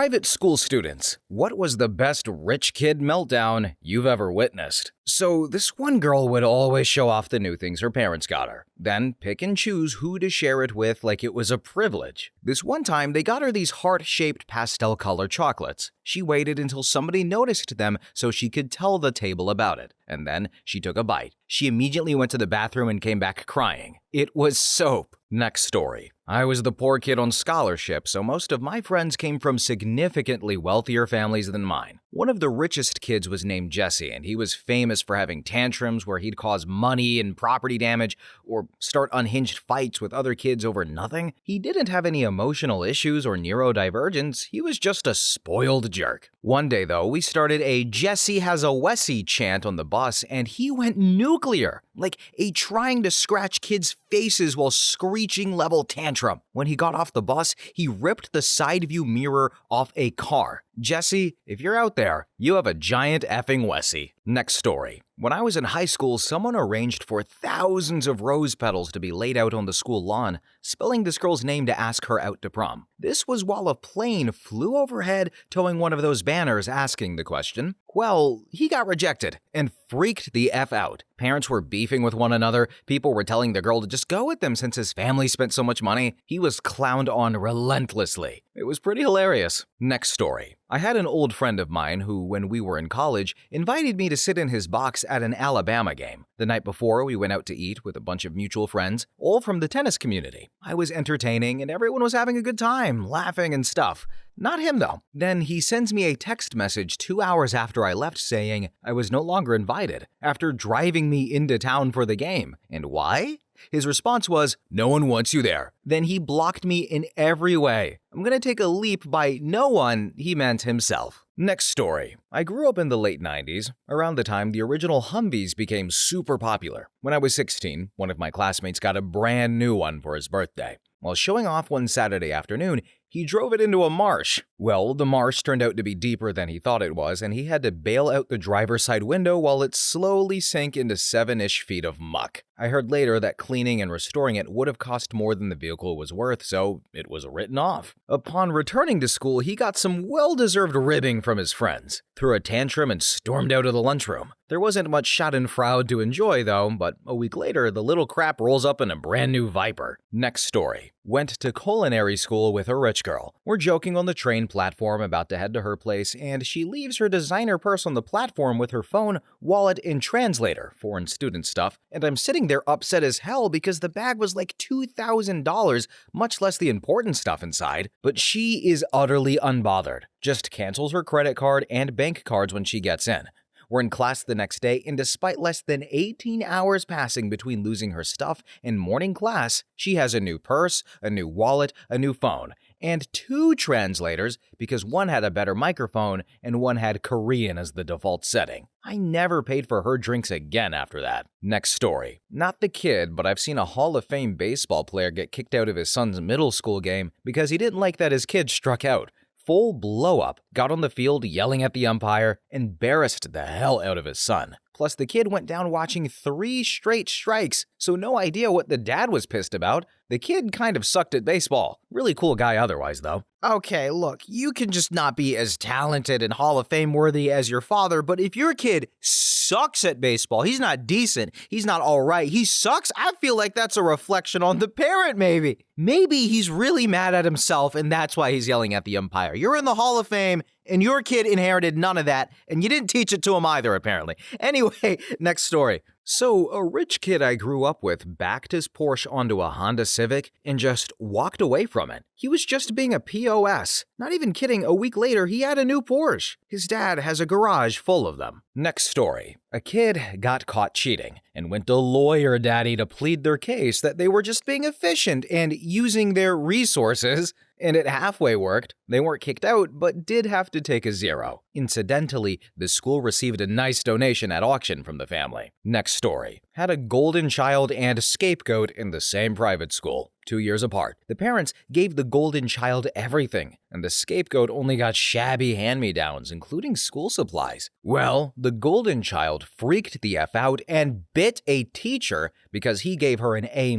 Private school students, what was the best rich kid meltdown you've ever witnessed? So, this one girl would always show off the new things her parents got her, then pick and choose who to share it with like it was a privilege. This one time, they got her these heart-shaped pastel color chocolates. She waited until somebody noticed them so she could tell the table about it, and then she took a bite. She immediately went to the bathroom and came back crying. It was soap. Next story. I was the poor kid on scholarship, so most of my friends came from significantly wealthier families than mine. One of the richest kids was named Jesse, and he was famous for having tantrums where he'd cause money and property damage or start unhinged fights with other kids over nothing. He didn't have any emotional issues or neurodivergence, he was just a spoiled jerk. One day, though, we started a Jesse has a Wessie chant on the bus, and he went nuclear, like a trying to scratch kids' faces while screeching level tantrum. When he got off the bus, he ripped the side view mirror off a car. Jesse, if you're out there, you have a giant effing Wessie. Next story. When I was in high school, someone arranged for thousands of rose petals to be laid out on the school lawn, spelling this girl's name to ask her out to prom. This was while a plane flew overhead, towing one of those banners asking the question. Well, he got rejected and freaked the F out. Parents were beefing with one another, people were telling the girl to just go with them since his family spent so much money. He was clowned on relentlessly. It was pretty hilarious. Next story. I had an old friend of mine who, when we were in college, invited me to sit in his box at an Alabama game. The night before, we went out to eat with a bunch of mutual friends, all from the tennis community. I was entertaining and everyone was having a good time, laughing and stuff. Not him, though. Then he sends me a text message 2 hours after I left saying I was no longer invited, after driving me into town for the game. And why? His response was, "No one wants you there." Then he blocked me in every way. I'm gonna take a leap by no one, he meant himself. Next story. I grew up in the late 90s, around the time the original Humvees became super popular. When I was 16, one of my classmates got a brand new one for his birthday. While showing off one Saturday afternoon, he drove it into a marsh. Well, the marsh turned out to be deeper than he thought it was, and he had to bail out the driver's side window while it slowly sank into 7-ish feet of muck. I heard later that cleaning and restoring it would have cost more than the vehicle was worth, so it was written off. Upon returning to school, he got some well-deserved ribbing from his friends, threw a tantrum, and stormed out of the lunchroom. There wasn't much schadenfreude to enjoy, though, but a week later, the little crap rolls up in a brand new Viper. Next story. Went to culinary school with a rich girl. We're joking on the train platform about to head to her place, and she leaves her designer purse on the platform with her phone, wallet, and translator, foreign student stuff, and I'm sitting there upset as hell because the bag was like $2,000, much less the important stuff inside. But she is utterly unbothered, just cancels her credit card and bank cards when she gets in. We're in class the next day, and despite less than 18 hours passing between losing her stuff and morning class, she has a new purse, a new wallet, a new phone, and 2 translators because one had a better microphone and one had Korean as the default setting. I never paid for her drinks again after that. Next story. Not the kid, but I've seen a Hall of Fame baseball player get kicked out of his son's middle school game because he didn't like that his kid struck out. Full blow-up, got on the field yelling at the umpire, embarrassed the hell out of his son. Plus, the kid went down watching 3 straight strikes, so no idea what the dad was pissed about. The kid kind of sucked at baseball. Really cool guy otherwise, though. Okay, look, you can just not be as talented and Hall of Fame worthy as your father, but if your kid sucks at baseball, he's not decent, he's not all right, he sucks, I feel like that's a reflection on the parent, maybe. Maybe he's really mad at himself and that's why he's yelling at the umpire. You're in the Hall of Fame, and your kid inherited none of that, and you didn't teach it to him either, apparently. Anyway, next story. So, a rich kid I grew up with backed his Porsche onto a Honda Civic and just walked away from it. He was just being a POS. Not even kidding, a week later, he had a new Porsche. His dad has a garage full of them. Next story. A kid got caught cheating and went to lawyer daddy to plead their case that they were just being efficient and using their resources. And it halfway worked. They weren't kicked out, but did have to take a 0. Incidentally, the school received a nice donation at auction from the family. Next story. Had a golden child and scapegoat in the same private school, 2 years apart. The parents gave the golden child everything, and the scapegoat only got shabby hand-me-downs, including school supplies. Well, the golden child freaked the F out and bit a teacher because he gave her an A-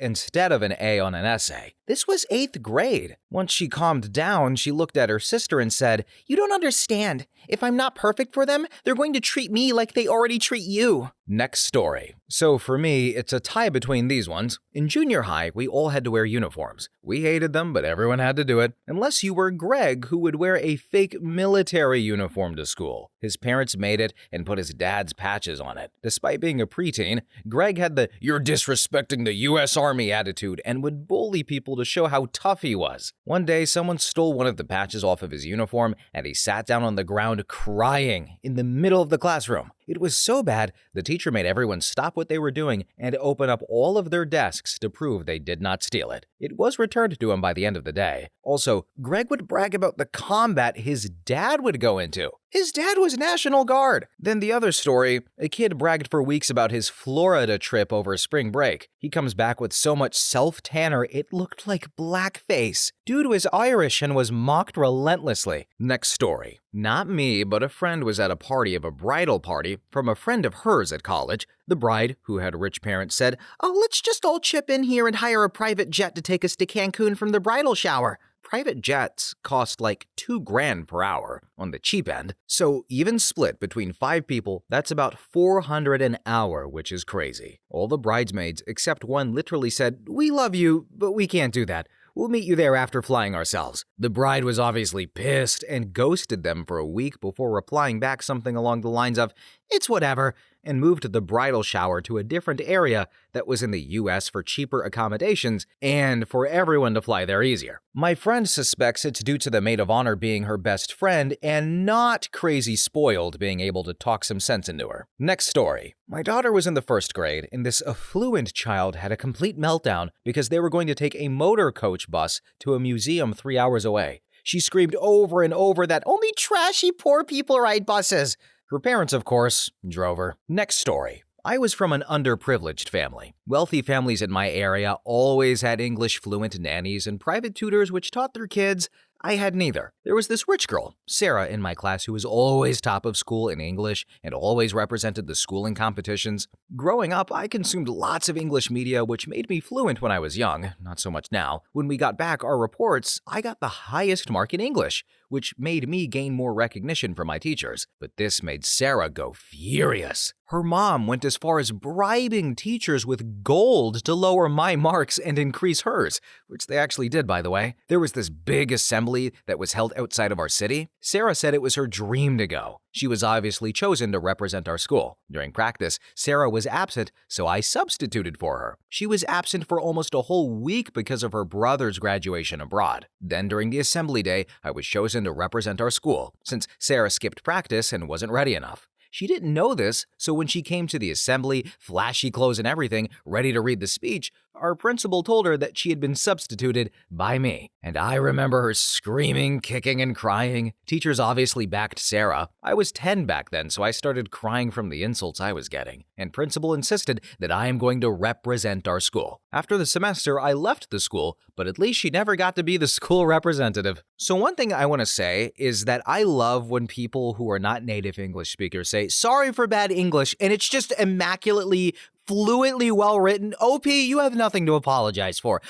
instead of an A on an essay. This was 8th grade. Once she calmed down, she looked at her sister and said, "You don't understand. If I'm not perfect for them, they're going to treat me like they already treat you." Next story. So for me, it's a tie between these ones. In junior high, we all had to wear uniforms. We hated them, but everyone had to do it. Unless you were Greg, who would wear a fake military uniform to school. His parents made it and put his dad's patches on it. Despite being a preteen, Greg had the "you're disrespecting the US Army" attitude and would bully people to show how tough he was. One day, someone stole one of the patches off of his uniform and he sat down on the ground crying in the middle of the classroom. It was so bad, the teacher made everyone stop what they were doing and open up all of their desks to prove they did not steal it. It was returned to him by the end of the day. Also, Greg would brag about the combat his dad would go into. His dad was National Guard. Then the other story, a kid bragged for weeks about his Florida trip over spring break. He comes back with so much self-tanner it looked like blackface. Dude was Irish and was mocked relentlessly. Next story. Not me, but a friend was at a party of a bridal party from a friend of hers at college. The bride, who had rich parents, said, "Oh, let's just all chip in here and hire a private jet to take us to Cancun from the bridal shower." Private jets cost like $2,000 per hour on the cheap end. So even split between 5 people, that's about $400 an hour, which is crazy. All the bridesmaids except one literally said, "We love you, but we can't do that. We'll meet you there after flying ourselves." The bride was obviously pissed and ghosted them for a week before replying back something along the lines of, "It's whatever," and moved the bridal shower to a different area that was in the US for cheaper accommodations and for everyone to fly there easier. My friend suspects it's due to the maid of honor being her best friend and not crazy spoiled being able to talk some sense into her. Next story. My daughter was in the 1st grade and this affluent child had a complete meltdown because they were going to take a motor coach bus to a museum 3 hours away. She screamed over and over that only trashy poor people ride buses. Her parents, of course, drove her. Next story. I was from an underprivileged family. Wealthy families in my area always had English fluent nannies and private tutors which taught their kids. I had neither. There was this rich girl, Sarah, in my class who was always top of school in English and always represented the school in competitions. Growing up, I consumed lots of English media, which made me fluent when I was young, not so much now. When we got back our reports, I got the highest mark in English, which made me gain more recognition from my teachers. But this made Sarah go furious. Her mom went as far as bribing teachers with gold to lower my marks and increase hers, which they actually did, by the way. There was this big assembly that was held outside of our city. Sarah said it was her dream to go. She was obviously chosen to represent our school. During practice, Sarah was absent, so I substituted for her. She was absent for almost a whole week because of her brother's graduation abroad. Then during the assembly day, I was chosen to represent our school, since Sarah skipped practice and wasn't ready enough. She didn't know this, so when she came to the assembly, flashy clothes and everything, ready to read the speech, our principal told her that she had been substituted by me. And I remember her screaming, kicking, and crying. Teachers obviously backed Sarah. I was 10 back then, so I started crying from the insults I was getting. And principal insisted that I am going to represent our school. After the semester, I left the school, but at least she never got to be the school representative. So one thing I want to say is that I love when people who are not native English speakers say, "Sorry for bad English," and it's just immaculately fluently well written. OP, you have nothing to apologize for.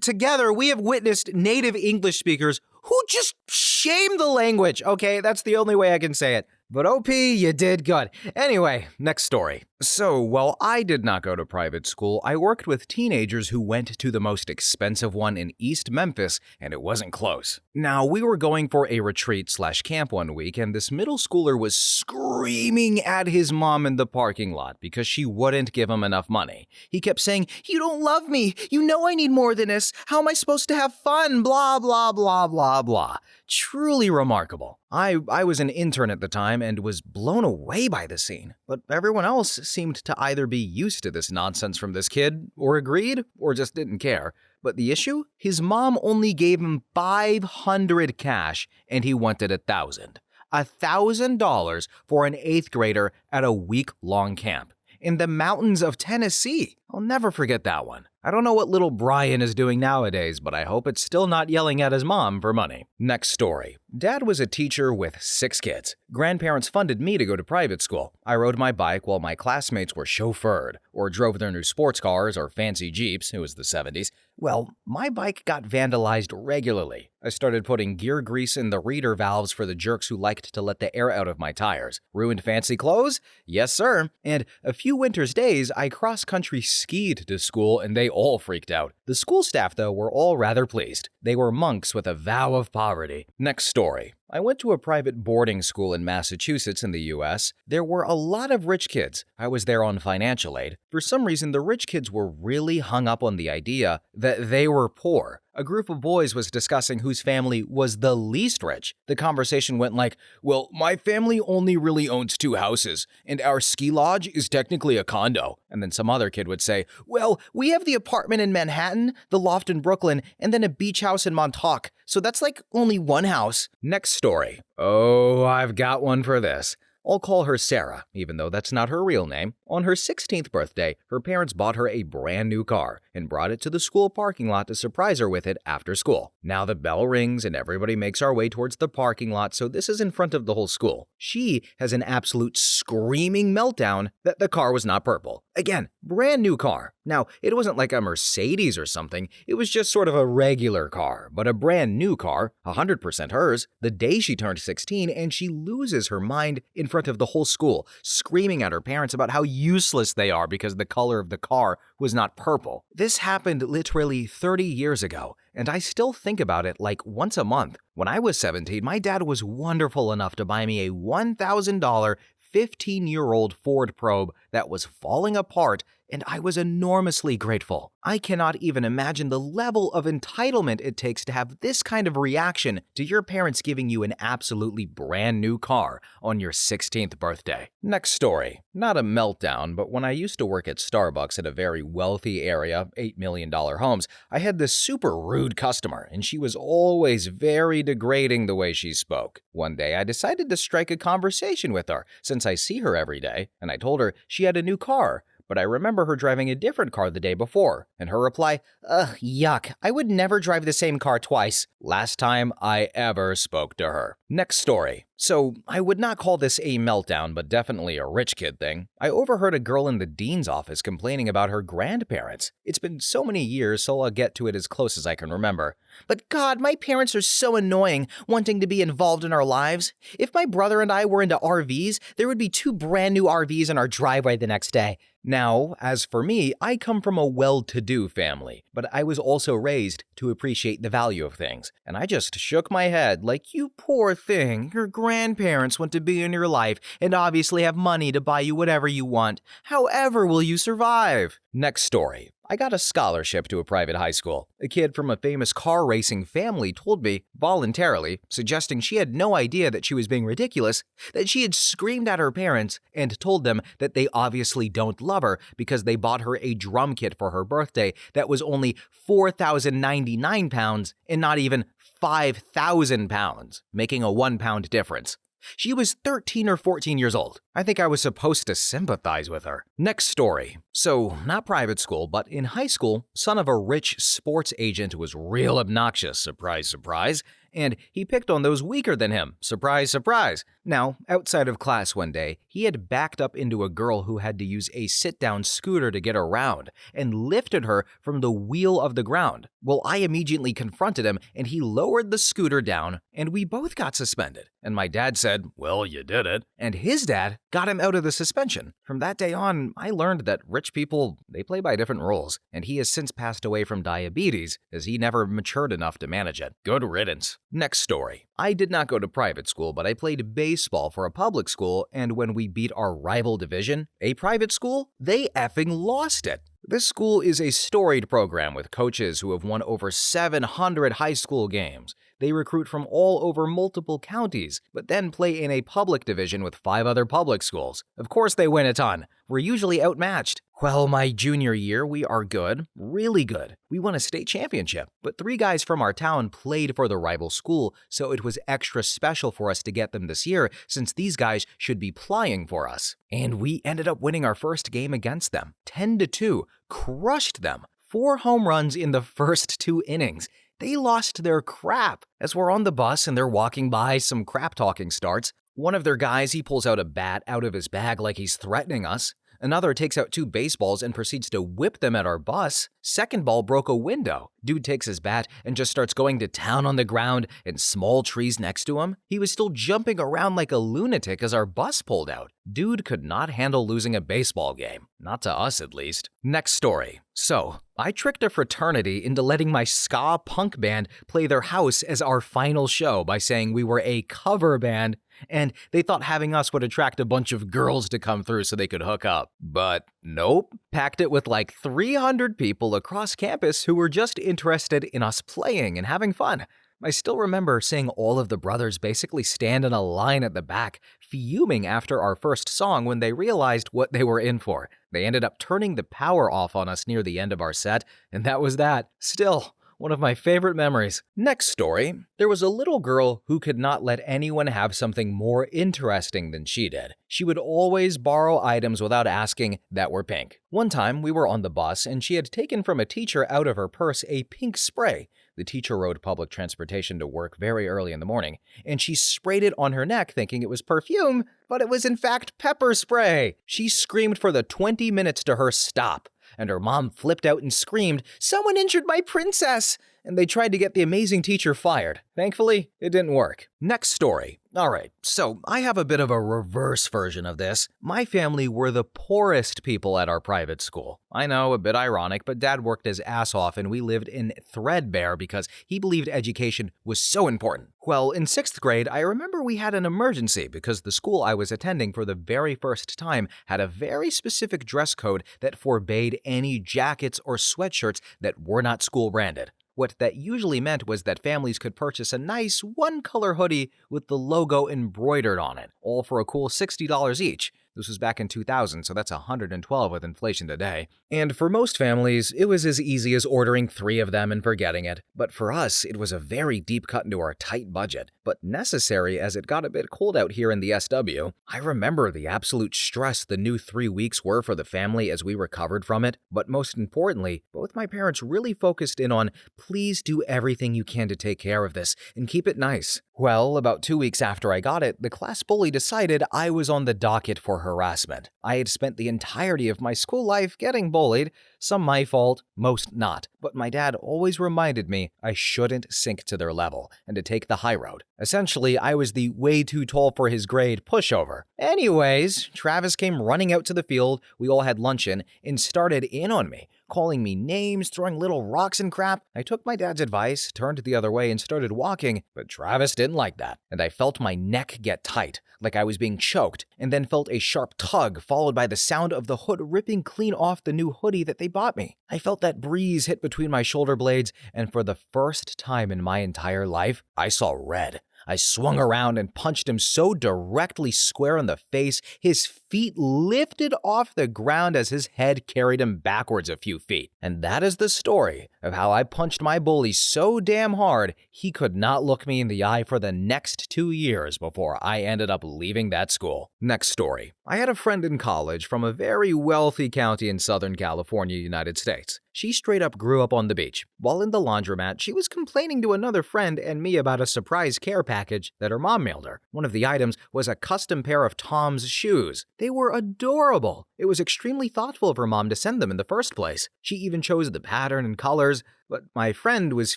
Together, we have witnessed native English speakers who just shame the language. Okay, that's the only way I can say it. But OP, you did good. Anyway, next story. So, while I did not go to private school, I worked with teenagers who went to the most expensive one in East Memphis, and it wasn't close. Now, we were going for a retreat/camp one week, and this middle schooler was screaming at his mom in the parking lot because she wouldn't give him enough money. He kept saying, "You don't love me. You know I need more than this. How am I supposed to have fun? Blah, blah, blah, blah, blah." Truly remarkable. I was an intern at the time and was blown away by the scene, but everyone else seemed to either be used to this nonsense from this kid, or agreed, or just didn't care. But the issue? His mom only gave him $500 cash, and he wanted $1,000. $1,000 for an 8th grader at a week-long camp in the mountains of Tennessee. I'll never forget that one. I don't know what little Brian is doing nowadays, but I hope it's still not yelling at his mom for money. Next story. Dad was a teacher with 6 kids. Grandparents funded me to go to private school. I rode my bike while my classmates were chauffeured, or drove their new sports cars or fancy Jeeps. It was the 70s. Well, my bike got vandalized regularly. I started putting gear grease in the reader valves for the jerks who liked to let the air out of my tires. Ruined fancy clothes? Yes, sir. And a few winter's days, I cross-country skied to school and they all freaked out. The school staff, though, were all rather pleased. They were monks with a vow of poverty. Next story. I went to a private boarding school in Massachusetts in the US. There were a lot of rich kids. I was there on financial aid. For some reason, the rich kids were really hung up on the idea that they were poor. A group of boys was discussing whose family was the least rich. The conversation went like, well, my family only really owns 2 houses, and our ski lodge is technically a condo. And then some other kid would say, well, we have the apartment in Manhattan, the loft in Brooklyn, and then a beach house in Montauk. So that's like only 1 house. Next story. Oh, I've got one for this. I'll call her Sarah, even though that's not her real name. On her 16th birthday, her parents bought her a brand new car and brought it to the school parking lot to surprise her with it after school. Now the bell rings and everybody makes our way towards the parking lot, so this is in front of the whole school. She has an absolute screaming meltdown that the car was not purple. Again, brand new car. Now, it wasn't like a Mercedes or something, it was just sort of a regular car, but a brand new car, 100% hers, the day she turned 16, and she loses her mind in front of the whole school, screaming at her parents about how useless they are because the color of the car was not purple. This happened literally 30 years ago, and I still think about it like once a month. When I was 17, my dad was wonderful enough to buy me a $1,000 15-year-old Ford Probe that was falling apart, and I was enormously grateful. I cannot even imagine the level of entitlement it takes to have this kind of reaction to your parents giving you an absolutely brand new car on your 16th birthday. Next story. Not a meltdown, but when I used to work at Starbucks at a very wealthy area, $8 million homes, I had this super rude customer, and she was always very degrading the way she spoke. One day, I decided to strike a conversation with her, since I see her every day, and I told her she had a new car. But I remember her driving a different car the day before, and her reply, ugh, yuck, I would never drive the same car twice. Last time I ever spoke to her. Next story. So, I would not call this a meltdown, but definitely a rich kid thing. I overheard a girl in the dean's office complaining about her grandparents. It's been so many years, so I'll get to it as close as I can remember. But God, my parents are so annoying, wanting to be involved in our lives. If my brother and I were into RVs, there would be 2 brand new RVs in our driveway the next day. Now, as for me, I come from a well-to-do family, but I was also raised to appreciate the value of things. And I just shook my head like, you poor thing, your grandparents want to be in your life and obviously have money to buy you whatever you want. However will you survive? Next story. I got a scholarship to a private high school. A kid from a famous car racing family told me, voluntarily, suggesting she had no idea that she was being ridiculous, that she had screamed at her parents and told them that they obviously don't love her because they bought her a drum kit for her birthday that was only 4,099 pounds and not even 5,000 pounds, making a 1 pound difference. She was 13 or 14 years old. I think I was supposed to sympathize with her. Next story. So, not private school, but in high school, son of a rich sports agent was real obnoxious, surprise, surprise, and he picked on those weaker than him, surprise, surprise. Now, outside of class one day, he had backed up into a girl who had to use a sit-down scooter to get around and lifted her from the wheel of the ground. Well, I immediately confronted him, and he lowered the scooter down, and we both got suspended. And my dad said, well, you did it. And his dad got him out of the suspension. From that day on, I learned that rich people, they play by different rules, and he has since passed away from diabetes as he never matured enough to manage it. Good riddance. Next story. I did not go to private school, but I played baseball for a public school, and when we beat our rival division, a private school, they effing lost it. This school is a storied program with coaches who have won over 700 high school games. They recruit from all over multiple counties, but then play in a public division with 5 other public schools. Of course they win a ton. We're usually outmatched. Well, my junior year, we are good, really good. We won a state championship, but 3 guys from our town played for the rival school, so it was extra special for us to get them this year since these guys should be plying for us. And we ended up winning our first game against them, 10-2, crushed them. 4 home runs in the first 2 innings. They lost their crap. As we're on the bus and they're walking by, some crap talking starts. One of their guys, he pulls out a bat out of his bag like he's threatening us. Another takes out 2 baseballs and proceeds to whip them at our bus. Second ball broke a window. Dude takes his bat and just starts going to town on the ground and small trees next to him. He was still jumping around like a lunatic as our bus pulled out. Dude could not handle losing a baseball game. Not to us, at least. Next story. So, I tricked a fraternity into letting my ska punk band play their house as our final show by saying we were a cover band, and they thought having us would attract a bunch of girls to come through so they could hook up. But nope. Packed it with like 300 people across campus who were just interested in us playing and having fun. I still remember seeing all of the brothers basically stand in a line at the back, fuming after our first song when they realized what they were in for. They ended up turning the power off on us near the end of our set, and that was that. Still, one of my favorite memories. Next story. There was a little girl who could not let anyone have something more interesting than she did. She would always borrow items without asking that were pink. One time, we were on the bus and she had taken from a teacher out of her purse a pink spray. The teacher rode public transportation to work very early in the morning, and she sprayed it on her neck thinking it was perfume, but it was in fact pepper spray. She screamed for the 20 minutes to her stop, and her mom flipped out and screamed, "Someone injured my princess!" And they tried to get the amazing teacher fired. Thankfully, it didn't work. Next story. Alright, so I have a bit of a reverse version of this. My family were the poorest people at our private school. I know, a bit ironic, but Dad worked his ass off and we lived in threadbare because he believed education was so important. Well, in 6th grade, I remember we had an emergency because the school I was attending for the very first time had a very specific dress code that forbade any jackets or sweatshirts that were not school branded. What that usually meant was that families could purchase a nice one-color hoodie with the logo embroidered on it, all for a cool $60 each. This was back in 2000, so that's $112 with inflation today. And for most families, it was as easy as ordering 3 of them and forgetting it. But for us, it was a very deep cut into our tight budget, but necessary as it got a bit cold out here in the SW. I remember the absolute stress the new 3 weeks were for the family as we recovered from it, but most importantly, both my parents really focused in on, please do everything you can to take care of this and keep it nice. Well, about 2 weeks after I got it, the class bully decided I was on the docket for harassment. I had spent the entirety of my school life getting bullied, some my fault, most not, but my dad always reminded me I shouldn't sink to their level and to take the high road. Essentially, I was the way too tall for his grade pushover. Anyways, Travis came running out to the field we all had lunch in and started in on me, calling me names, throwing little rocks and crap. I took my dad's advice, turned the other way and started walking, but Travis didn't like that, and I felt my neck get tight, like I was being choked, and then felt a sharp tug followed by the sound of the hood ripping clean off the new hoodie that they bought me. I felt that breeze hit between my shoulder blades, and for the first time in my entire life, I saw red. I swung around and punched him so directly square in the face, his feet lifted off the ground as his head carried him backwards a few feet. And that is the story of how I punched my bully so damn hard, he could not look me in the eye for the next 2 years before I ended up leaving that school. Next story. I had a friend in college from a very wealthy county in Southern California, United States. She straight up grew up on the beach. While in the laundromat, she was complaining to another friend and me about a surprise care package that her mom mailed her. One of the items was a custom pair of Tom's shoes. They were adorable. It was extremely thoughtful of her mom to send them in the first place. She even chose the pattern and colors, but my friend was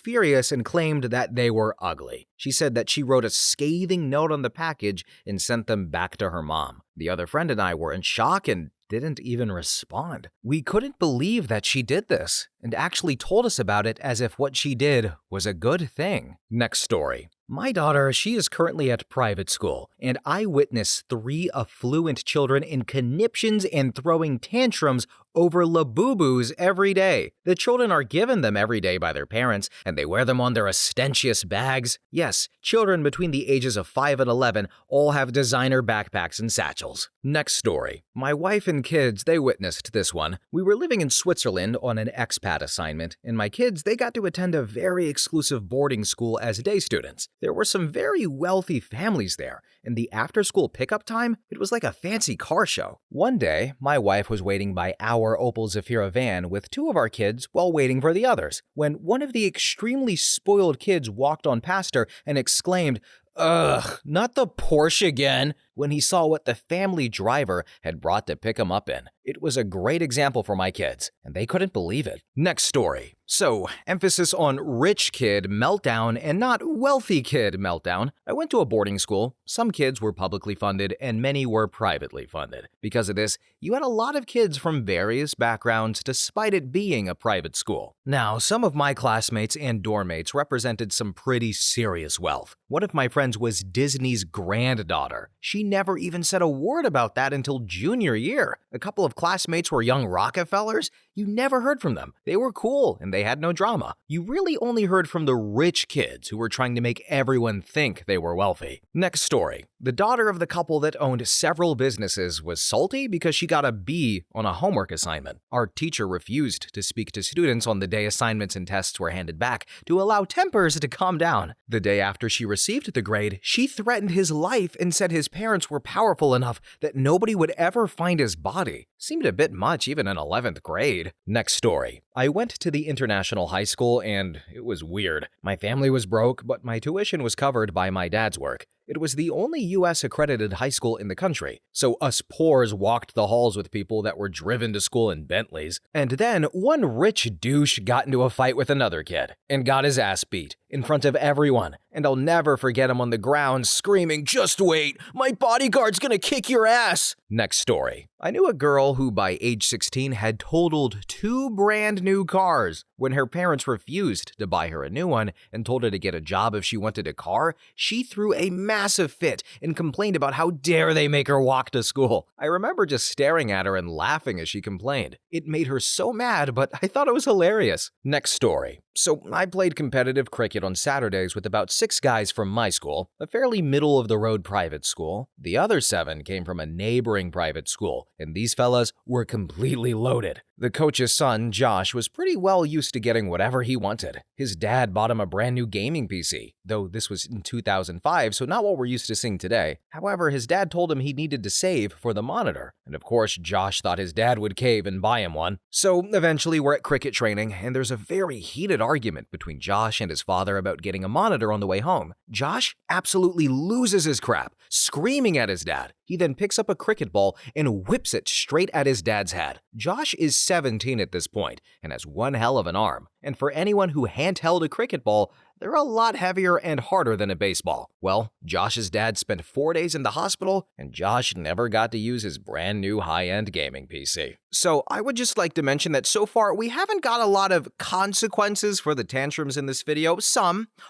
furious and claimed that they were ugly. She said that she wrote a scathing note on the package and sent them back to her mom. The other friend and I were in shock and didn't even respond. We couldn't believe that she did this and actually told us about it as if what she did was a good thing. Next story. My daughter, she is currently at private school, and I witness 3 affluent children in conniptions and throwing tantrums over Labubus every day. The children are given them every day by their parents, and they wear them on their ostentatious bags. Yes, children between the ages of 5 and 11 all have designer backpacks and satchels. Next story. My wife and kids, they witnessed this one. We were living in Switzerland on an expat assignment, and my kids, they got to attend a very exclusive boarding school as day students. There were some very wealthy families there, and the after-school pickup time, it was like a fancy car show. One day, my wife was waiting by our Opel Zafira van with two of our kids while waiting for the others, when one of the extremely spoiled kids walked on past her and exclaimed, "Ugh, not the Porsche again," when he saw what the family driver had brought to pick him up in. It was a great example for my kids, and they couldn't believe it. Next story. So, emphasis on rich kid meltdown and not wealthy kid meltdown. I went to a boarding school. Some kids were publicly funded and many were privately funded. Because of this, you had a lot of kids from various backgrounds despite it being a private school. Now, some of my classmates and dorm mates represented some pretty serious wealth. One of my friends was Disney's granddaughter. She never even said a word about that until junior year. A couple of classmates were young Rockefellers. You never heard from them. They were cool and they had no drama. You really only heard from the rich kids who were trying to make everyone think they were wealthy. Next story. The daughter of the couple that owned several businesses was salty because she got a B on a homework assignment. Our teacher refused to speak to students on the day assignments and tests were handed back to allow tempers to calm down. The day after she received the grade, she threatened his life and said his parents were powerful enough that nobody would ever find his body. Seemed a bit much even in 11th grade. Next story. I went to the international high school and it was weird. My family was broke, but my tuition was covered by my dad's work. It was the only US accredited high school in the country, so us poors walked the halls with people that were driven to school in Bentleys. And then one rich douche got into a fight with another kid and got his ass beat in front of everyone. And I'll never forget him on the ground screaming, "Just wait, my bodyguard's gonna kick your ass." Next story. I knew a girl who by age 16 had totaled 2 brand new cars. When her parents refused to buy her a new one and told her to get a job if she wanted a car, she threw a massive fit and complained about how dare they make her walk to school. I remember just staring at her and laughing as she complained. It made her so mad, but I thought it was hilarious. Next story. So I played competitive cricket on Saturdays with about 6 guys from my school, a fairly middle-of-the-road private school. The other 7 came from a neighboring private school, and these fellas were completely loaded. The coach's son, Josh, was pretty well used to getting whatever he wanted. His dad bought him a brand new gaming PC, though this was in 2005, so not what we're used to seeing today. However, his dad told him he needed to save for the monitor, and of course, Josh thought his dad would cave and buy him one. So eventually, we're at cricket training, and there's a very heated argument between Josh and his father about getting a monitor on the way home. Josh absolutely loses his crap, screaming at his dad. He then picks up a cricket ball and whips it straight at his dad's head. Josh is 17 at this point and has one hell of an arm. And for anyone who handheld a cricket ball, they're a lot heavier and harder than a baseball. Well, Josh's dad spent 4 days in the hospital, and Josh never got to use his brand new high-end gaming PC. So I would just like to mention that so far we haven't got a lot of consequences for the tantrums in this video,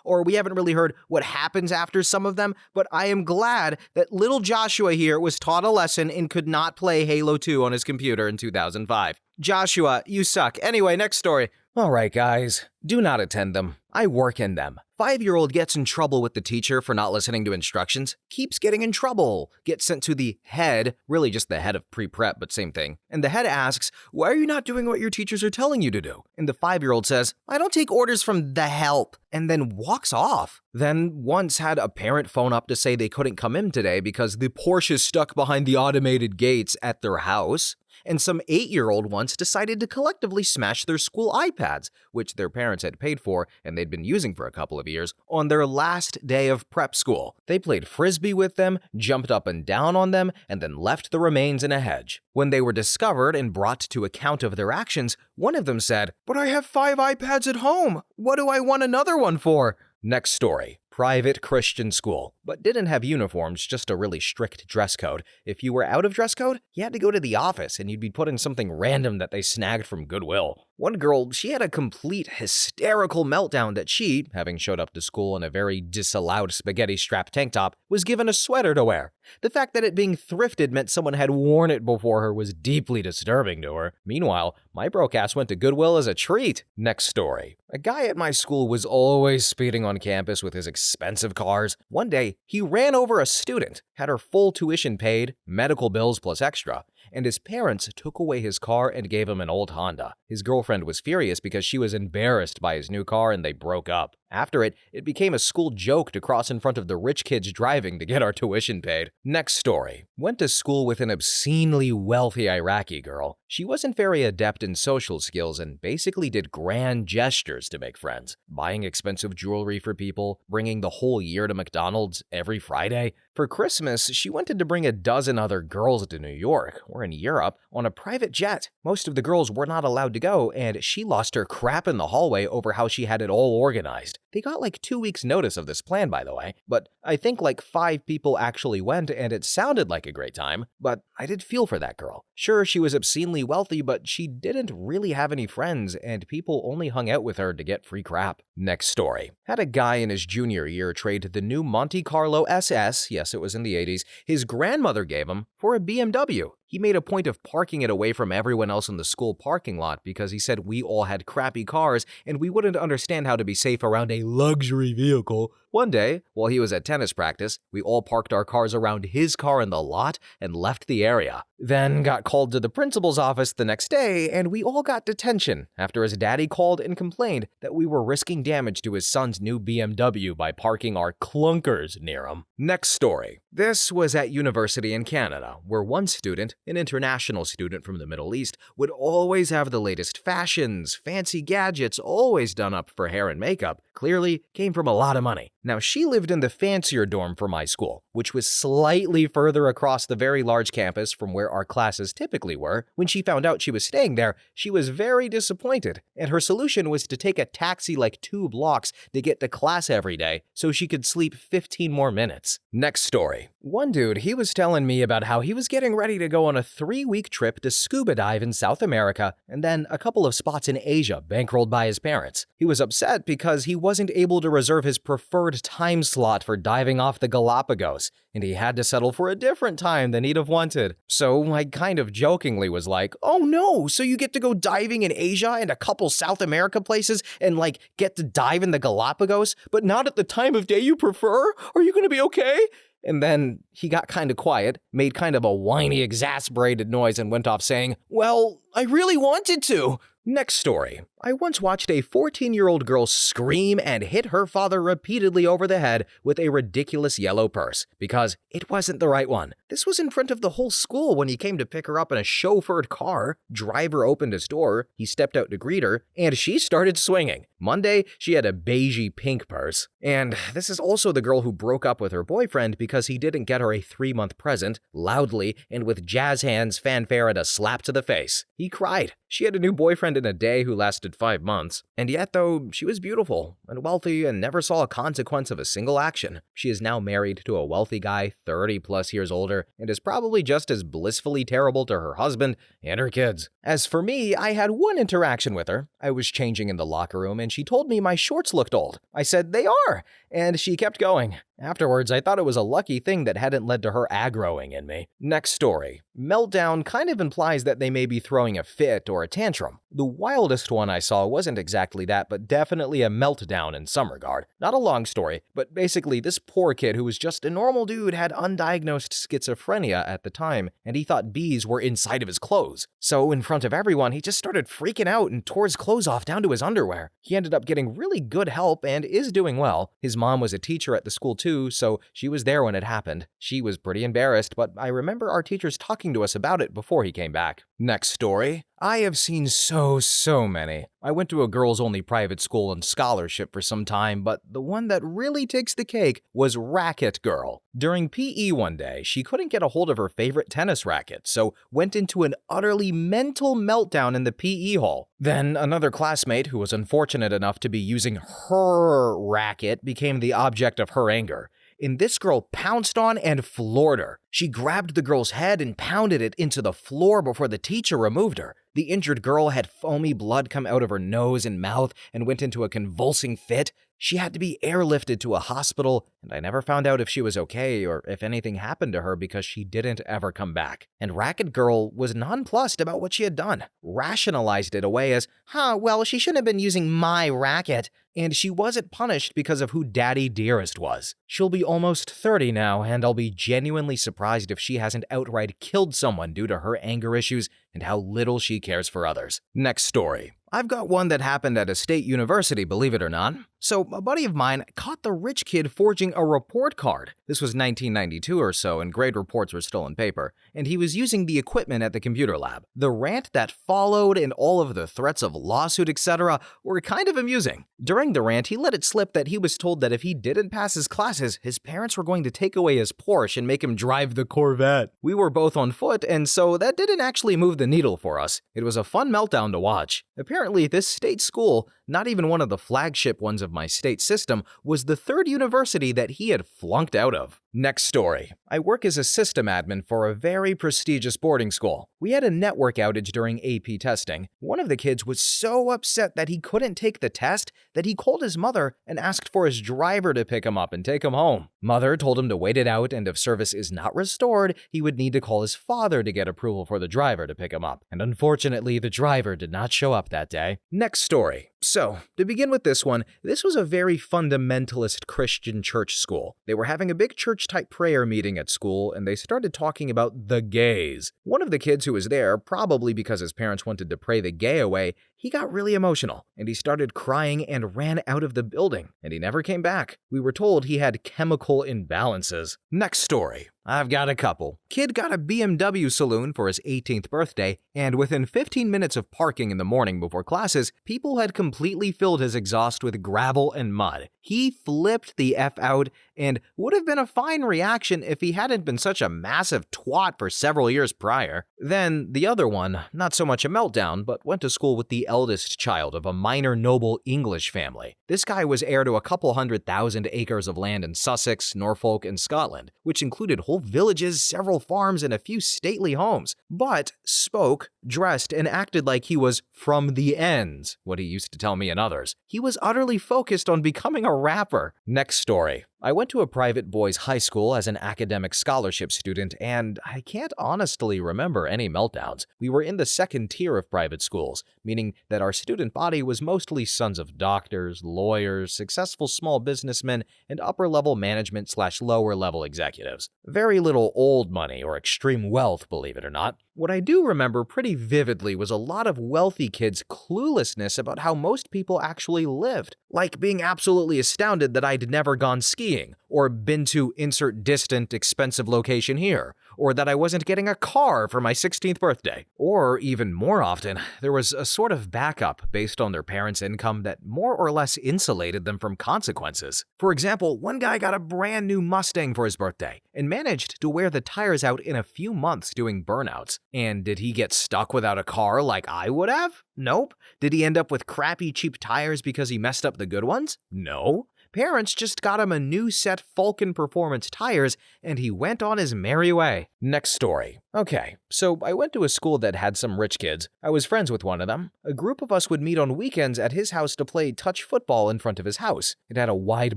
or we haven't really heard what happens after some of them, but I am glad that little Joshua here was taught a lesson and could not play Halo 2 on his computer in 2005. Joshua, you suck. Anyway, next story. Alright guys, do not attend them. I work in them. 5-year-old gets in trouble with the teacher for not listening to instructions, keeps getting in trouble, gets sent to the head, really just the head of pre-prep, but same thing. And the head asks, "Why are you not doing what your teachers are telling you to do?" And the 5-year-old says, "I don't take orders from the help," and then walks off. Then once had a parent phone up to say they couldn't come in today because the Porsche is stuck behind the automated gates at their house. And some 8-year-old once decided to collectively smash their school iPads, which their parents had paid for and they'd been using for a couple of years, on their last day of prep school. They played frisbee with them, jumped up and down on them, and then left the remains in a hedge. When they were discovered and brought to account of their actions, one of them said, "But I have 5 iPads at home. What do I want another one for?" Next story. Private Christian school, but didn't have uniforms, just a really strict dress code. If you were out of dress code, you had to go to the office and you'd be put in something random that they snagged from Goodwill. One girl, she had a complete hysterical meltdown that she, having showed up to school in a very disallowed spaghetti strap tank top, was given a sweater to wear. The fact that it being thrifted meant someone had worn it before her was deeply disturbing to her. Meanwhile, my broke ass went to Goodwill as a treat. Next story. A guy at my school was always speeding on campus with his expensive cars. One day, he ran over a student, had her full tuition paid, medical bills plus extra, and his parents took away his car and gave him an old Honda. His girlfriend was furious because she was embarrassed by his new car and they broke up. After it became a school joke to cross in front of the rich kids driving to get our tuition paid. Next story. Went to school with an obscenely wealthy Iraqi girl. She wasn't very adept in social skills and basically did grand gestures to make friends, buying expensive jewelry for people, bringing the whole year to McDonald's every Friday. For Christmas, she wanted to bring a dozen other girls to New York or in Europe on a private jet. Most of the girls were not allowed to go, and she lost her crap in the hallway over how she had it all organized. They got like 2 weeks' notice of this plan, by the way, but I think like 5 people actually went, and it sounded like a great time, but I did feel for that girl. Sure, she was obscenely wealthy, but she didn't really have any friends, and people only hung out with her to get free crap. Next story. Had a guy in his junior year trade the new Monte Carlo SS, yes, it was in the 80s, his grandmother gave him for a BMW. He made a point of parking it away from everyone else in the school parking lot because he said we all had crappy cars and we wouldn't understand how to be safe around a luxury vehicle. One day, while he was at tennis practice, we all parked our cars around his car in the lot and left the area. Then got called to the principal's office the next day and we all got detention after his daddy called and complained that we were risking damage to his son's new BMW by parking our clunkers near him. Next story. This was at university in Canada, where one student, an international student from the Middle East, would always have the latest fashions, fancy gadgets, always done up for hair and makeup. Clearly came from a lot of money. Now, she lived in the fancier dorm for my school, which was slightly further across the very large campus from where our classes typically were. When she found out she was staying there, she was very disappointed, and her solution was to take a taxi like 2 blocks to get to class every day so she could sleep 15 more minutes. Next story. One dude, he was telling me about how he was getting ready to go on a 3-week trip to scuba dive in South America and then a couple of spots in Asia bankrolled by his parents. He was upset because he wasn't able to reserve his preferred time slot for diving off the Galapagos, and he had to settle for a different time than he'd have wanted. So I kind of jokingly was like, oh no, so you get to go diving in Asia and a couple South America places and like get to dive in the Galapagos, but not at the time of day you prefer? Are you gonna be okay? And then he got kind of quiet, made kind of a whiny, exasperated noise, and went off saying, well, I really wanted to. Next story. I once watched a 14-year-old girl scream and hit her father repeatedly over the head with a ridiculous yellow purse because it wasn't the right one. This was in front of the whole school when he came to pick her up in a chauffeured car. Driver opened his door, he stepped out to greet her, and she started swinging. Monday, she had a beigey pink purse. And this is also the girl who broke up with her boyfriend because he didn't get her a 3-month present, loudly and with jazz hands, fanfare, and a slap to the face. He cried. She had a new boyfriend in a day who lasted 5 months. And yet, though, she was beautiful and wealthy and never saw a consequence of a single action. She is now married to a wealthy guy 30 plus years older and is probably just as blissfully terrible to her husband and her kids. As for me, I had one interaction with her. I was changing in the locker room and she told me my shorts looked old. I said, they are, and she kept going. Afterwards, I thought it was a lucky thing that hadn't led to her aggroing in me. Next story. Meltdown kind of implies that they may be throwing a fit or a tantrum. The wildest one I saw wasn't exactly that, but definitely a meltdown in some regard. Not a long story, but basically this poor kid who was just a normal dude had undiagnosed schizophrenia at the time, and he thought bees were inside of his clothes. So in front of everyone, he just started freaking out and tore his clothes off down to his underwear. He ended up getting really good help and is doing well. His mom was a teacher at the school too, so she was there when it happened. She was pretty embarrassed, but I remember our teachers talking to us about it before he came back. Next story. I have seen so many. I went to a girls-only private school on scholarship for some time, but the one that really takes the cake was Racket Girl. During PE one day, she couldn't get a hold of her favorite tennis racket, so went into an utterly mental meltdown in the PE hall. Then another classmate who was unfortunate enough to be using her racket became the object of her anger. And this girl pounced on and floored her. She grabbed the girl's head and pounded it into the floor before the teacher removed her. The injured girl had foamy blood come out of her nose and mouth and went into a convulsing fit. She had to be airlifted to a hospital, and I never found out if she was okay or if anything happened to her because she didn't ever come back. And Racket Girl was nonplussed about what she had done, rationalized it away as, well, she shouldn't have been using my racket. and she wasn't punished because of who Daddy Dearest was. She'll be almost 30 now, and I'll be genuinely surprised if she hasn't outright killed someone due to her anger issues and how little she cares for others. Next story. I've got one that happened at a state university, believe it or not. So, a buddy of mine caught the rich kid forging a report card. This was 1992 or so, and grade reports were still in paper, and he was using the equipment at the computer lab. The rant that followed and all of the threats of lawsuit, etc., were kind of amusing. During the rant, he let it slip that he was told that if he didn't pass his classes, his parents were going to take away his Porsche and make him drive the Corvette. We were both on foot, and so that didn't actually move the needle for us. It was a fun meltdown to watch. Apparently, this state school, not even one of the flagship ones of my state system, was the third university that he had flunked out of. Next story. I work as a system admin for a very prestigious boarding school. We had a network outage during AP testing. One of the kids was so upset that he couldn't take the test that he called his mother and asked for his driver to pick him up and take him home. Mother told him to wait it out, and if service is not restored, he would need to call his father to get approval for the driver to pick him up. And unfortunately, the driver did not show up that day. Next story. So, to begin with this one, this was a very fundamentalist Christian church school. They were having a big church-type prayer meeting at school, and they started talking about the gays. One of the kids who was there, probably because his parents wanted to pray the gay away, he got really emotional, and he started crying and ran out of the building, and he never came back. We were told he had chemical imbalances. Next story. I've got a couple. Kid got a BMW saloon for his 18th birthday, and within 15 minutes of parking in the morning before classes, people had completely filled his exhaust with gravel and mud. He flipped the F out, and would have been a fine reaction if he hadn't been such a massive twat for several years prior. Then the other one, not so much a meltdown, but went to school with the eldest child of a minor noble English family. This guy was heir to a couple 100,000 acres of land in Sussex, Norfolk, and Scotland, which included whole villages, several farms, and a few stately homes, but spoke, dressed, and acted like he was from the ends, what he used to tell me and others. He was utterly focused on becoming a rapper. Next story. I went to a private boys' high school as an academic scholarship student, and I can't honestly remember any meltdowns. We were in the second tier of private schools, meaning that our student body was mostly sons of doctors, lawyers, successful small businessmen, and upper-level management/lower-level executives. Very little old money or extreme wealth, believe it or not. What I do remember pretty vividly was a lot of wealthy kids' cluelessness about how most people actually lived, like being absolutely astounded that I'd never gone skiing, or been to insert distant, expensive location here, or that I wasn't getting a car for my 16th birthday. Or even more often, there was a sort of backup based on their parents' income that more or less insulated them from consequences. For example, one guy got a brand new Mustang for his birthday and managed to wear the tires out in a few months doing burnouts. And did he get stuck without a car like I would have? Nope. Did he end up with crappy cheap tires because he messed up the good ones? No. Parents just got him a new set Falcon Performance tires, and he went on his merry way. Next story. Okay, so I went to a school that had some rich kids. I was friends with one of them. A group of us would meet on weekends at his house to play touch football in front of his house. It had a wide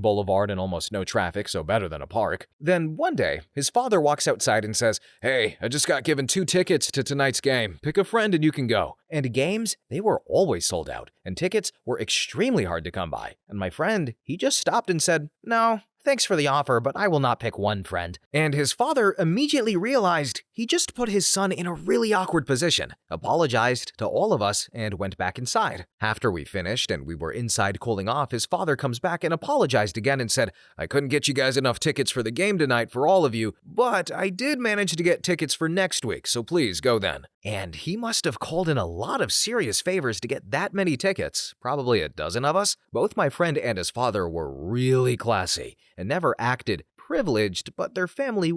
boulevard and almost no traffic, so better than a park. Then one day, his father walks outside and says, "Hey, I just got given 2 tickets to tonight's game. Pick a friend and you can go." And games, they were always sold out, and tickets were extremely hard to come by. And my friend, he just stopped and said, "No, thanks for the offer, but I will not pick one friend." And his father immediately realized he just put his son in a really awkward position, apologized to all of us, and went back inside. After we finished and we were inside cooling off, his father comes back and apologized again and said, "I couldn't get you guys enough tickets for the game tonight for all of you, but I did manage to get tickets for next week, so please go then." And he must have called in a lot of serious favors to get that many tickets, probably a dozen of us. Both my friend and his father were really classy and never acted privileged, but their family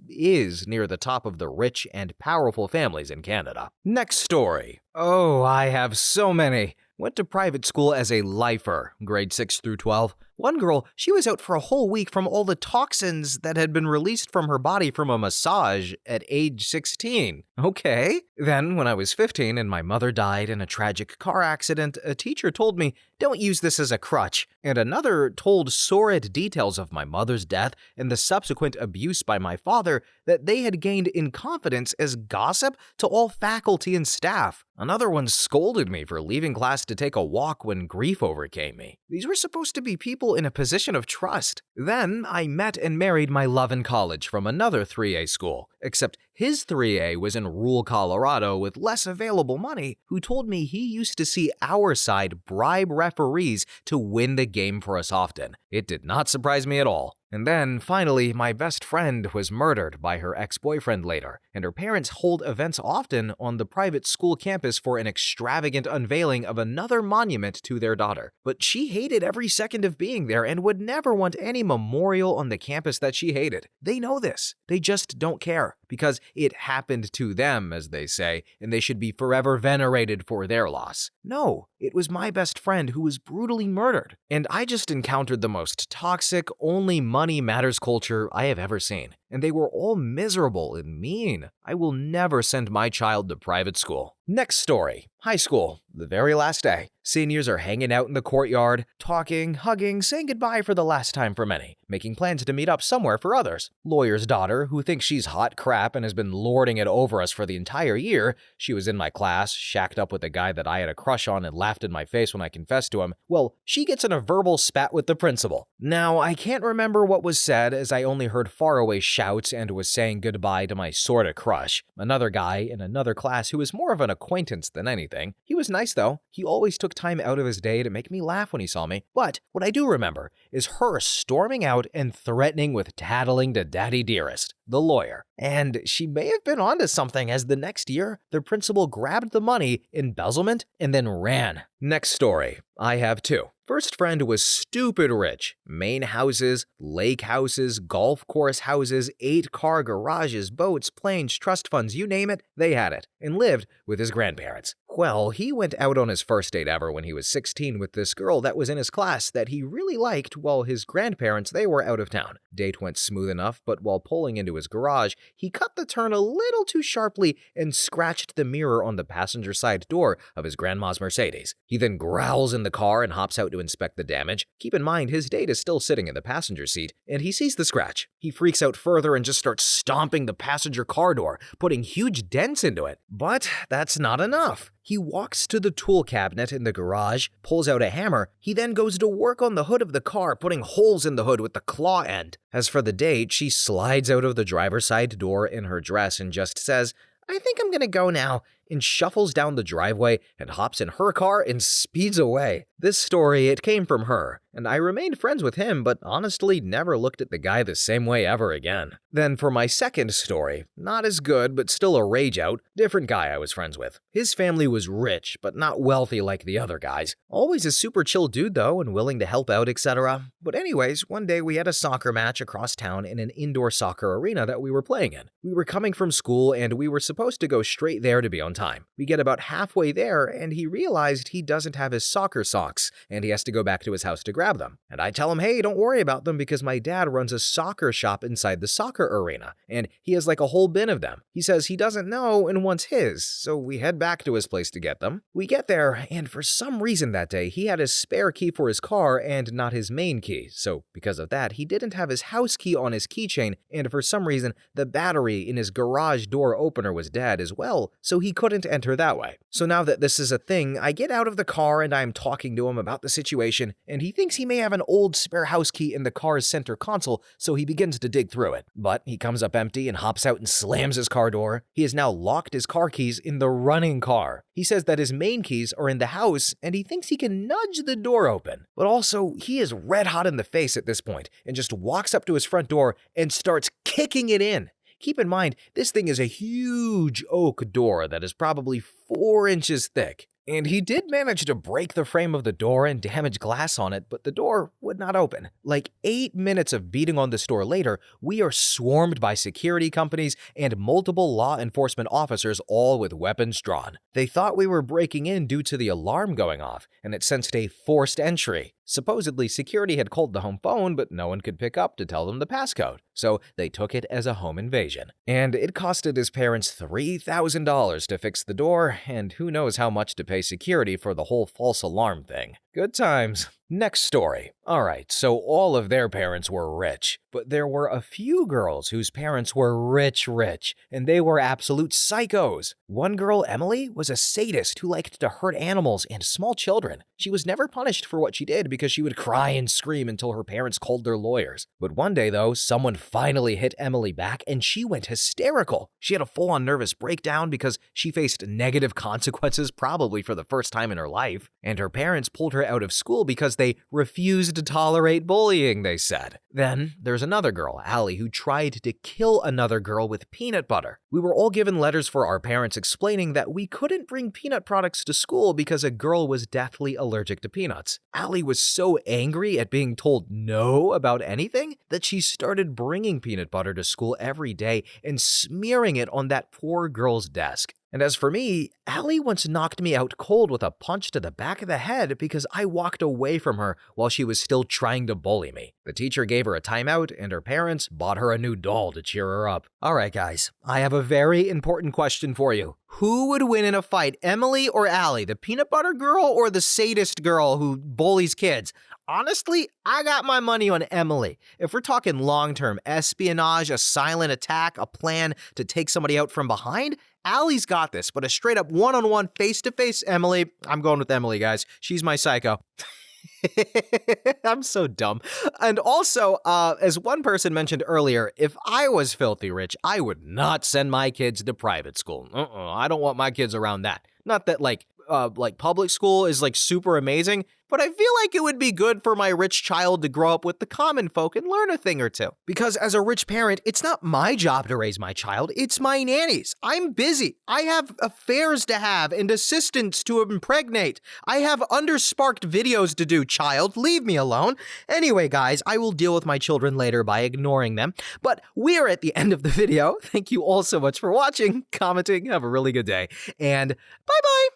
is near the top of the rich and powerful families in Canada. Next story. Oh, I have so many. Went to private school as a lifer, grade 6 through 12. One girl, she was out for a whole week from all the toxins that had been released from her body from a massage at age 16. Okay. Then, when I was 15 and my mother died in a tragic car accident, a teacher told me, "Don't use this as a crutch." And another told sordid details of my mother's death and the subsequent abuse by my father that they had gained in confidence as gossip to all faculty and staff. Another one scolded me for leaving class to take a walk when grief overcame me. These were supposed to be people in a position of trust. Then I met and married my love in college from another 3A school, except his 3A was in rural Colorado with less available money, who told me he used to see our side bribe referees to win the game for us often. It did not surprise me at all. And then, finally, my best friend was murdered by her ex-boyfriend later, and her parents hold events often on the private school campus for an extravagant unveiling of another monument to their daughter. But she hated every second of being there and would never want any memorial on the campus that she hated. They know this. They just don't care, because it happened to them, as they say, and they should be forever venerated for their loss. No, it was my best friend who was brutally murdered. And I just encountered the most toxic, only money matters culture I have ever seen. And they were all miserable and mean. I will never send my child to private school. Next story. High school. The very last day. Seniors are hanging out in the courtyard, talking, hugging, saying goodbye for the last time for many, making plans to meet up somewhere for others. Lawyer's daughter, who thinks she's hot crap and has been lording it over us for the entire year, she was in my class, shacked up with a guy that I had a crush on and laughed in my face when I confessed to him. Well, she gets in a verbal spat with the principal. Now, I can't remember what was said as I only heard faraway shouts and was saying goodbye to my sorta crush. Another guy in another class who was more of an acquaintance than anything. He was nice though. He always took time out of his day to make me laugh when he saw me. But what I do remember is her storming out and threatening with tattling to Daddy Dearest, the lawyer. And she may have been onto something, as the next year, the principal grabbed the money, embezzlement, and then ran. Next story. I have two. First friend was stupid rich. Main houses, lake houses, golf course houses, 8-car garages, boats, planes, trust funds, you name it, they had it, and lived with his grandparents. Well, he went out on his first date ever when he was 16 with this girl that was in his class that he really liked while his grandparents, they were out of town. Date went smooth enough, but while pulling into his garage, he cut the turn a little too sharply and scratched the mirror on the passenger side door of his grandma's Mercedes. He then growls in the car and hops out to inspect the damage. Keep in mind, his date is still sitting in the passenger seat, and he sees the scratch. He freaks out further and just starts stomping the passenger car door, putting huge dents into it. But that's not enough. He walks to the tool cabinet in the garage, pulls out a hammer. He then goes to work on the hood of the car, putting holes in the hood with the claw end. As for the date, she slides out of the driver's side door in her dress and just says, "I think I'm gonna go now," and shuffles down the driveway and hops in her car and speeds away. This story, it came from her, and I remained friends with him, but honestly never looked at the guy the same way ever again. Then for my second story, not as good, but still a rage out, different guy I was friends with. His family was rich, but not wealthy like the other guys. Always a super chill dude though, and willing to help out, etc. But anyways, one day we had a soccer match across town in an indoor soccer arena that we were playing in. We were coming from school, and we were supposed to go straight there to be on time. We get about halfway there, and he realized he doesn't have his soccer socks, and he has to go back to his house to grab them. And I tell him, hey, don't worry about them because my dad runs a soccer shop inside the soccer arena, and he has like a whole bin of them. He says he doesn't know and wants his, so we head back to his place to get them. We get there, and for some reason that day, he had his spare key for his car and not his main key. So because of that, he didn't have his house key on his keychain, and for some reason, the battery in his garage door opener was dead as well, so he couldn't enter that way. So now that this is a thing, I get out of the car and I'm talking to him about the situation, and he thinks he may have an old spare house key in the car's center console, so he begins to dig through it. But he comes up empty and hops out and slams his car door. He has now locked his car keys in the running car. He says that his main keys are in the house, and he thinks he can nudge the door open. But also, he is red hot in the face at this point, and just walks up to his front door and starts kicking it in. Keep in mind, this thing is a huge oak door that is probably 4 inches thick. And he did manage to break the frame of the door and damage glass on it, but the door would not open. Like 8 minutes of beating on this door later, we are swarmed by security companies and multiple law enforcement officers, all with weapons drawn. They thought we were breaking in due to the alarm going off, and it sensed a forced entry. Supposedly, security had called the home phone, but no one could pick up to tell them the passcode, so they took it as a home invasion. And it costed his parents $3,000 to fix the door, and who knows how much to pay security for the whole false alarm thing. Good times. Next story. Alright, so all of their parents were rich, but there were a few girls whose parents were rich, and they were absolute psychos. One girl, Emily, was a sadist who liked to hurt animals and small children. She was never punished for what she did because she would cry and scream until her parents called their lawyers. But one day, though, someone finally hit Emily back and she went hysterical. She had a full-on nervous breakdown because she faced negative consequences probably for the first time in her life, and her parents pulled her out of school because they refused to tolerate bullying, they said. Then there's another girl, Allie, who tried to kill another girl with peanut butter. We were all given letters for our parents explaining that we couldn't bring peanut products to school because a girl was deathly allergic to peanuts. Allie was so angry at being told no about anything that she started bringing peanut butter to school every day and smearing it on that poor girl's desk. And as for me, Allie once knocked me out cold with a punch to the back of the head because I walked away from her while she was still trying to bully me. The teacher gave her a timeout, and her parents bought her a new doll to cheer her up. Alright guys, I have a very important question for you. Who would win in a fight, Emily or Allie, the peanut butter girl or the sadist girl who bullies kids? Honestly, I got my money on Emily. If we're talking long-term espionage, a silent attack, a plan to take somebody out from behind, Allie's got this, but a straight-up one-on-one, face-to-face Emily, I'm going with Emily, guys. She's my psycho. I'm so dumb. And also, as one person mentioned earlier, if I was filthy rich, I would not send my kids to private school. I don't want my kids around that. Not that, like public school is, super amazing, but I feel like it would be good for my rich child to grow up with the common folk and learn a thing or two. Because as a rich parent, it's not my job to raise my child, it's my nanny's. I'm busy. I have affairs to have and assistants to impregnate. I have undersparked videos to do, child. Leave me alone. Anyway, guys, I will deal with my children later by ignoring them. But we're at the end of the video. Thank you all so much for watching, commenting. Have a really good day. And bye-bye.